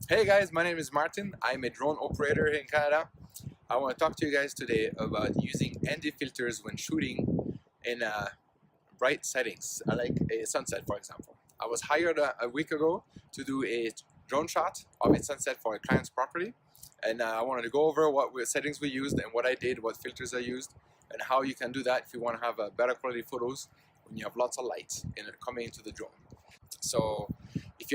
Hey guys, my name is Martin. I'm a drone operator here in Canada. I want to talk to you guys today about using ND filters when shooting in bright settings, like a sunset, for example. I was hired a week ago to do a drone shot of a sunset for a client's property, and I wanted to go over what settings we used and what I did, what filters I used, and how you can do that if you want to have better quality photos when you have lots of light coming into the drone. So if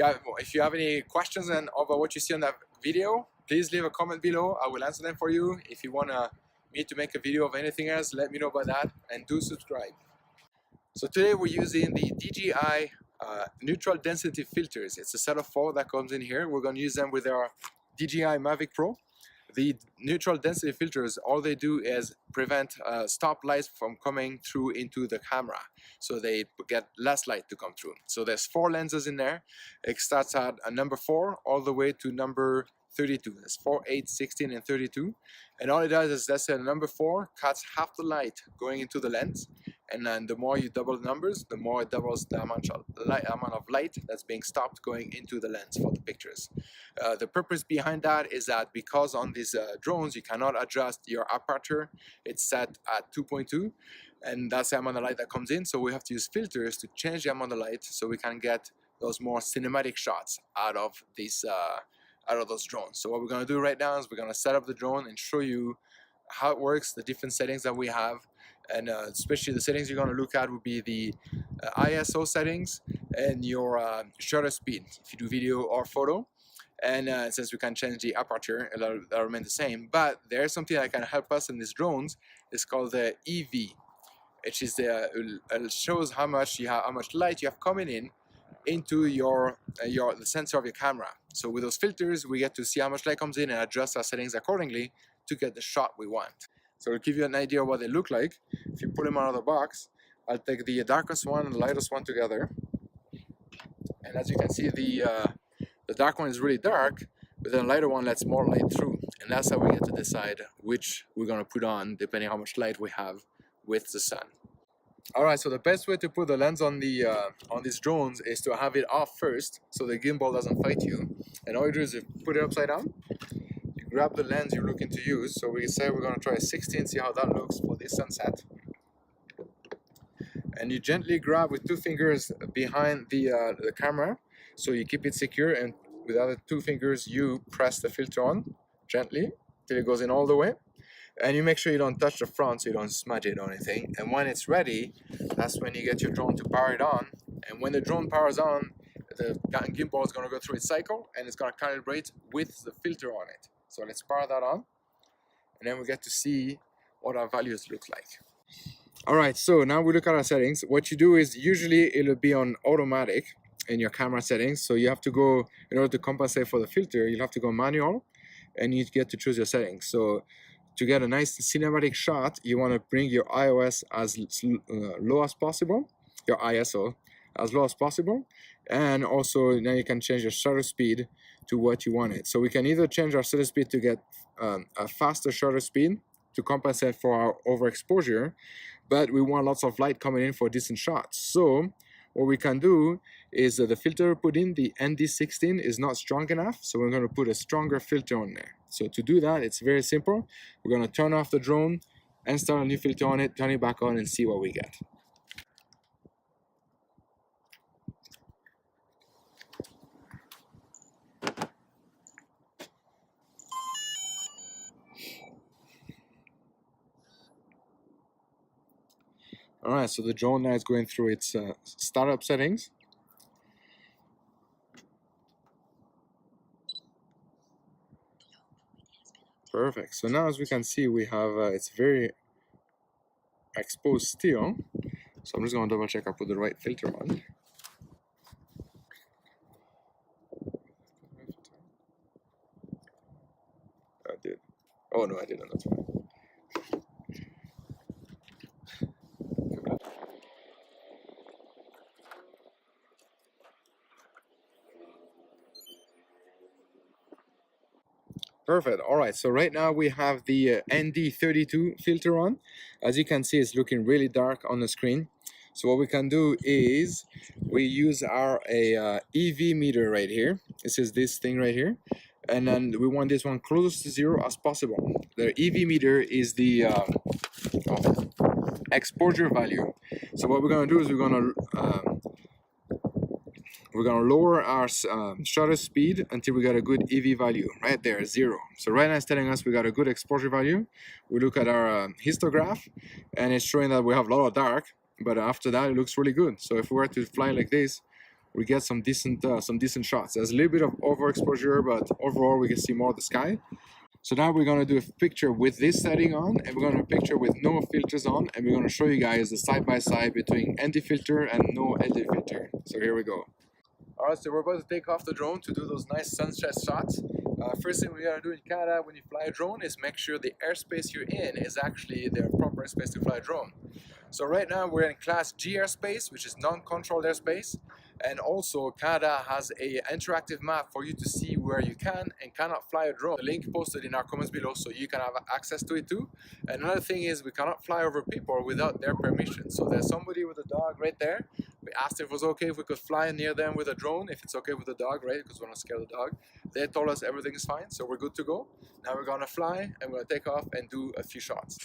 you have any questions over what you see on that video, please leave a comment below. I will answer them for you. If you want me to make a video of anything else, let me know about that, and do subscribe. So today we're using the DJI neutral density filters. It's a set of 4 that comes in here. We're going to use them with our DJI Mavic Pro. The neutral density filters, all they do is prevent stop lights from coming through into the camera, so they get less light to come through. So there's 4 lenses in there. It starts at a number 4 all the way to number 32. There's 4, 8, 16, and 32. And all it does is, let's say number 4 cuts half the light going into the lens, and then the more you double the numbers, the more it doubles the amount of light that's being stopped going into the lens for the pictures. The purpose behind that is that because on these drones you cannot adjust your aperture, it's set at 2.2, and that's the amount of light that comes in, so we have to use filters to change the amount of light so we can get those more cinematic shots out of those drones. So what we're going to do right now is we're going to set up the drone and show you how it works, the different settings that we have, and especially the settings you're going to look at will be the ISO settings and your shutter speed if you do video or photo. And since we can change the aperture, it'll remain the same. But there's something that can help us in these drones. It's called the EV, which is it shows how much light you have coming in into the sensor of your camera. So with those filters, we get to see how much light comes in and adjust our settings accordingly to get the shot we want. So to give you an idea of what they look like, if you pull them out of the box, I'll take the darkest one and the lightest one together. And as you can see, the dark one is really dark, but the lighter one lets more light through. And that's how we get to decide which we're going to put on, depending on how much light we have with the sun. Alright, so the best way to put the lens on these drones is to have it off first, so the gimbal doesn't fight you. And all you do is you put it upside down, you grab the lens you're looking to use. So we say we're going to try a 16, see how that looks for this sunset. And you gently grab with 2 fingers behind the camera, so you keep it secure, and with the other 2 fingers you press the filter on gently till it goes in all the way. And you make sure you don't touch the front so you don't smudge it or anything. And when it's ready, that's when you get your drone to power it on. And when the drone powers on, the gimbal is going to go through its cycle and it's going to calibrate with the filter on it. So let's power that on, and then we get to see what our values look like. Alright, so now we look at our settings. What you do is, usually it'll be on automatic in your camera settings. So you have to go, in order to compensate for the filter, you'll have to go manual, and you get to choose your settings. So to get a nice cinematic shot, you want to bring your ISO as low as possible, your ISO as low as possible, and also now you can change your shutter speed to what you want it. So we can either change our shutter speed to get a faster shutter speed to compensate for our overexposure, but we want lots of light coming in for decent shots. So what we can do is the filter we put in, the ND16, is not strong enough, so we're going to put a stronger filter on there. So to do that, it's very simple. We're going to turn off the drone and start a new filter on it, turn it back on, and see what we get. Alright, so the drone now is going through its startup settings. Perfect. So now, as we can see, we have it's very exposed still. So I'm just going to double check I put the right filter on. I did. Oh no, I didn't. That's fine. Perfect. All right, so right now we have the ND32 filter on. As you can see, it's looking really dark on the screen. So what we can do is we use our EV meter right here. This is this thing right here, and then we want this one close to zero as possible. The EV meter is the exposure value. So what we're gonna do is we're gonna lower our shutter speed until we got a good EV value right there, 0. So right now it's telling us we got a good exposure value. We look at our histograph, and it's showing that we have a lot of dark, but after that it looks really good. So if we were to fly like this, we get some decent shots. There's a little bit of overexposure, but overall we can see more of the sky. So now we're gonna do a picture with this setting on, and we're gonna do a picture with no filters on, and we're gonna show you guys the side-by-side between ND filter and no ND filter. So here we go. Alright, so we're about to take off the drone to do those nice sunset shots. First thing we gotta do in Canada when you fly a drone is make sure the airspace you're in is actually the proper airspace to fly a drone. So right now we're in Class G airspace, which is non-controlled airspace, and also Canada has a interactive map for you to see where you can and cannot fly a drone. The link posted in our comments below so you can have access to it too. And another thing is we cannot fly over people without their permission. So there's somebody with a dog right there. We asked if it was okay if we could fly near them with a drone, if it's okay with the dog, right? Because we're not scared of the dog. They told us everything is fine, so we're good to go. Now we're gonna fly and we're gonna take off and do a few shots.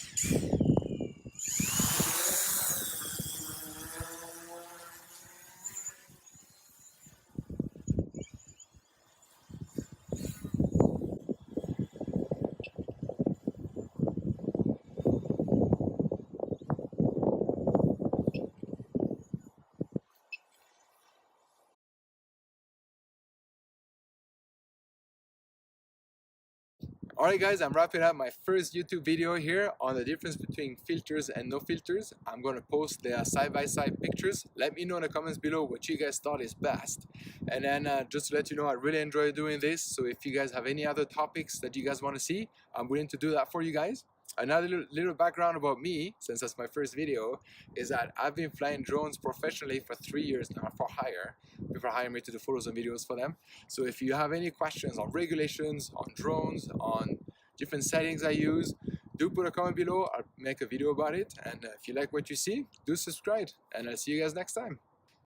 Alright guys, I'm wrapping up my first YouTube video here on the difference between filters and no filters. I'm going to post the side-by-side pictures. Let me know in the comments below what you guys thought is best. And then just to let you know, I really enjoy doing this. So if you guys have any other topics that you guys want to see, I'm willing to do that for you guys. Another little background about me, since that's my first video, is that I've been flying drones professionally for 3 years now for hire. People hire me to do photos and videos for them. So if you have any questions on regulations, on drones, on different settings I use, do put a comment below. I'll make a video about it. And if you like what you see, do subscribe. And I'll see you guys next time.